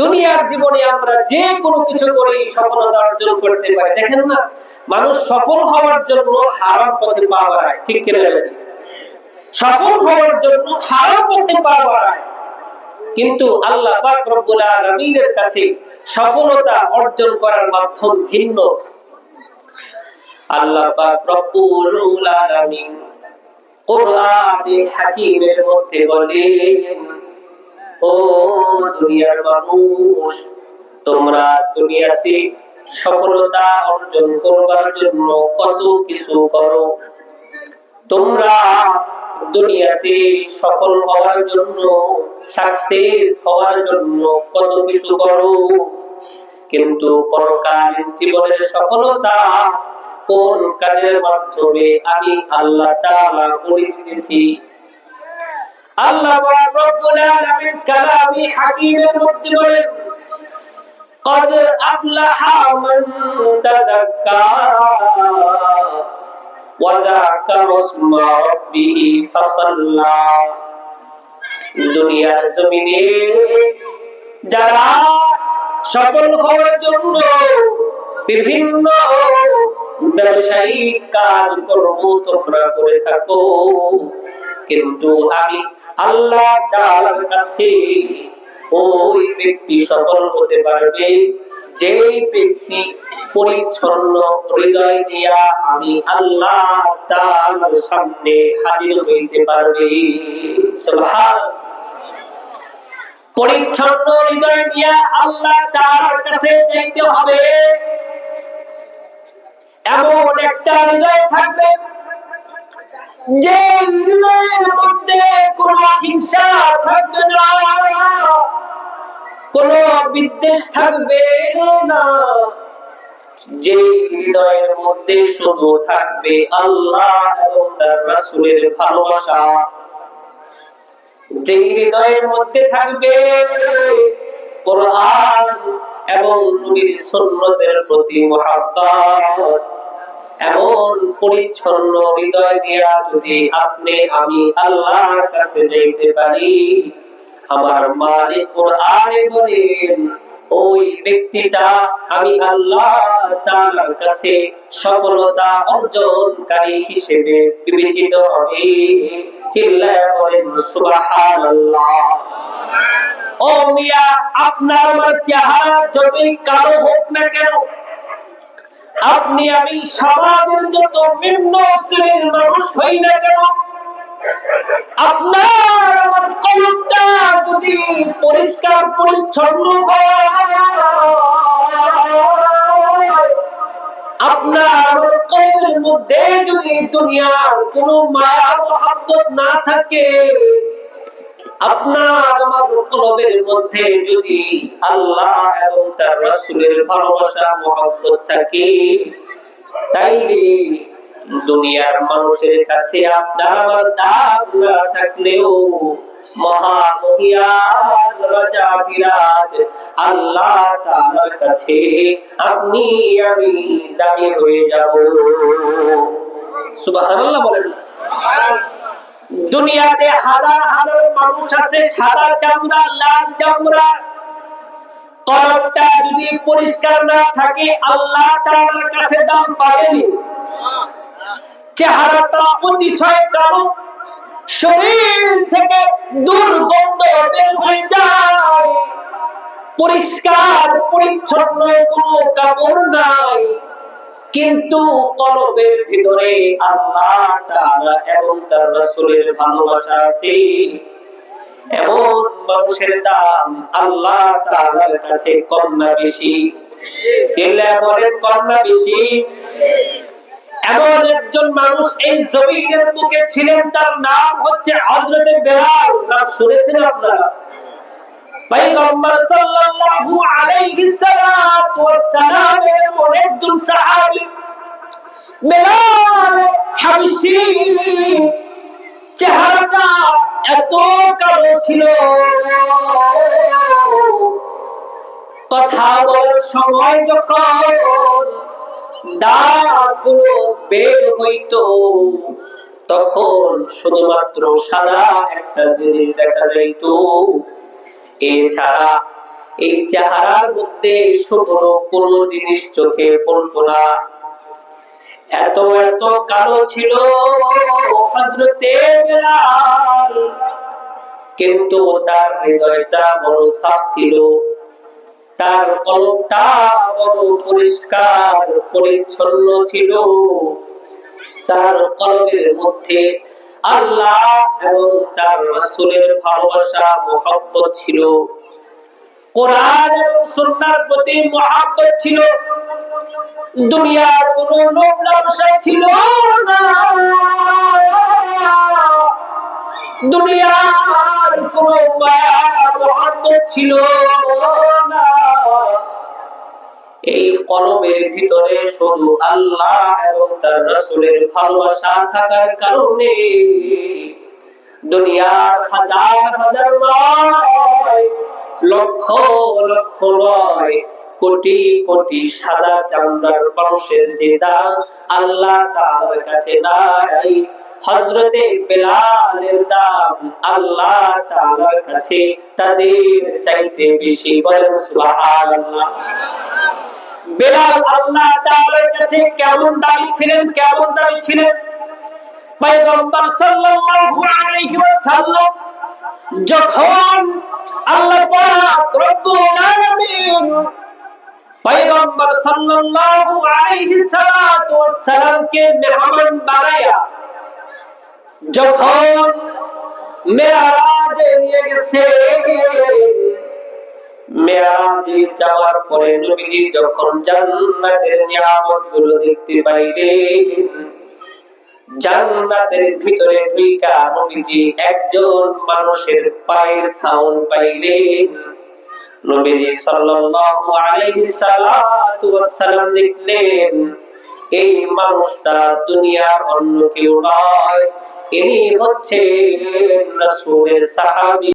দুনিয়ার জীবনে আমরা যে কোনো কিছু করে সফলতা অর্জন করতে পারি। দেখেন না, মানুষ সফল হওয়ার জন্য হারাম পথে পা বাড়ায়, ঠিক কিনা? সফল হওয়ার জন্য হারাম পথে পা বাড়ায়, কিন্তু আল্লাহ পাক রব্বুল আলামিনের কাছে সফলতা অর্জন করার মাধ্যম ভিন্ন। আল্লাহ পাক রব্বুল আলামিন কোরআনে হাকীমের মধ্যে বলেন, ও দুনিয়ার মানুষ, তোমরা দুনিয়াতে সফলতা অর্জন করবার জন্য কত কিছু করো। তোমরা দুনিয়াতে সফল হওয়ার জন্য, সাকসেস হওয়ার জন্য কত কিছু করো, কিন্তু পরকালীন জীবনের সফলতা কোন কাজের মাধ্যমে আমি আল্লাহ তাআলা করে দিতেছি। আল্লাহ রাব্বুল আলামিন কালামে হাকীমের মধ্যে বলেন, قد أفلح من تزكى وذكر اسم ربه فصلى। দুনিয়ার জমিনে যারা সফল হওয়ার জন্য বিভিন্ন ব্যবসায়িক কাজকর্ম তোমরা করে থাকো, কিন্তু আমি আল্লাহ তাআলার কাছে ওই ব্যক্তি সফল হতে পারবে যে ব্যক্তি পরিচ্ছন্ন হৃদয় নিয়ে আমি আল্লাহ তাআলার সামনে হাজির হইতে পারবে। সুবহানাল্লাহ। পরিচ্ছন্ন হৃদয় নিয়ে আল্লাহ তাআলার কাছে যাইতে হবে, এমন একটা হৃদয় থাকবে যে হৃদয়ের মধ্যে কোনো হিংসা থাকবে না, কোনো বিদ্বেষ থাকবে না, যে হৃদয়ের মধ্যে শুধু থাকবে আল্লাহ এবং তার রাসূলের ভালোবাসা, যে হৃদয়ের মধ্যে থাকবে কোরআন এবং নবীর সুন্নতের প্রতি মহব্বত। এমন পরিচ্ছন্ন হৃদয় দিয়া যদি আপনি আমি আল্লাহর কাছে যাইতে পারি, আমার মালিক কোরআনে বলেন ওই ব্যক্তিটা আমি আল্লাহ তাআলার কাছে সফলতা অর্জনকারী হিসেবে বিবেচিত হবে। চিল্লায়া বলেন সুবহানাল্লাহ। ও মিয়া, আপনার আমার চেহারা যতই কালো হোক না কেন, আপনি আমি সমাজের যত নিম্ন শ্রেণীর মানুষ হই না কেন, আপনার আমার কলবটা যদি পরিষ্কার পরিচ্ছন্ন হয়, আপনার কলবের মধ্যে যদি দুনিয়ার কোনো মায়া মহব্বত না থাকে, আপনার আমার কলবের মধ্যে যদি আল্লাহ এবং তার রাসূলের ভালোবাসা মহব্বত থাকে, তাইলে দুনিয়ার মানুষের কাছে আপনার আমার দাম না থাকলেও মহামহিয়ান রাজাধিরাজ আল্লাহ তাআলার কাছে আপনি আমি দামি হয়ে যাব। সুবহানাল্লাহ বলেন। দুনিয়াতে হাজার হাজার মানুষ আছে, সাদা চামড়া, লাল চামড়া, কলবটা যদি পরিষ্কার না থাকে আল্লাহ তাআলার কাছে দাম পাবেনি। চেহারাটা অতিশয় কালো, শরীর থেকে দুর্গন্ধ বের হয়ে যায়, পরিষ্কার পরিচ্ছন্ন কোনো কাপড় নাই, কিন্তু কলবের ভিতরে আল্লাহ তাআলা এবং তার রাসূলের ভালোবাসা আছে। এমন মানুষের দাম আল্লাহ তাআলার কাছে কম না বেশি? চিল্লায়া বলেন কম না বেশি? এমন একজন মানুষ এই জমিনের বুকে ছিলেন, তার নাম হচ্ছে হযরতে বেলাল। নাম শুনেছেন আপনারা? পয়গম্বর সাল্লাল্লাহু আলাইহি সাল্লাতু ওয়াস সালামের একজন সাহাবী বেলাল হাবশী। চেহারাটা এত কালো ছিল, কথা বলার সময় যখন দাঁতগুলো বের হইতো তখন শুধুমাত্র সাদা একটা জিনিস দেখা যাইতো, এছাড়া এই চেহারার মধ্যে শুকনো কোনো জিনিস চোখে পড়তো না, এত এত কালো ছিল হযরতে বেলাল। কিন্তু তার হৃদয়টা বড় সাফ ছিল, তার কলবটা বড় পরিষ্কার পরিচ্ছন্ন ছিল, তার কলবের মধ্যে আল্লাহ এবং তার রাসূলের ভালোবাসা মহব্বত ছিল, কোরআন এবং সুন্নাহর প্রতি মহব্বত ছিল, দুনিয়ার কোনো লোভ লালসা ছিল না, দুনিয়ার কোনো মায়া মহব্বত ছিল না। এই কলবের ভিতরে শুধু আল্লাহ এবং তার রাসূলের ভালোবাসা থাকার কারণে দুনিয়ার হাজার হাজার নয়, লক্ষ লক্ষ নয়, কোটি কোটি সাদা চামড়ার মানুষের যে দাম আল্লাহ তাআলার কাছে নাই, হযরতে বেলালের দাম আল্লাহ তাআলার কাছে তাদের চাইতে বেশি। বলেন সুবহানাল্লাহ। বেলাল আল্লাহ তাআলার কাছে কেমন দামি ছিলেন, কেমন দামি ছিলেন? পয়গম্বর সাল্লাল্লাহু আলাইহি ওয়াসাল্লাম যখন আল্লাহ পাক রব্বুল আলামিন পয়গম্বর সাল্লাল্লাহু আলাইহি সাল্লাতু ওয়াসসালামকে মেহমান বানায়া যখন মেরাজে নিয়ে গেছে, মেরাজে যাওয়ার পরে নবীজি যখন জান্নাতের নিয়ামতগুলো দেখতে পাইলেন, জান্নাতের ভিতরে ঢুইকা নবীজি একজন মানুষের পায়ের সাউন্ড পাইলেন। নবীজি সাল্লাল্লাহু আলাইহি সাল্লাতু ওয়াসসালাম দেখলেন এই মানুষটা দুনিয়ার অন্য কেউ নয়, ইনি হচ্ছেন রাসূলের সাহাবী।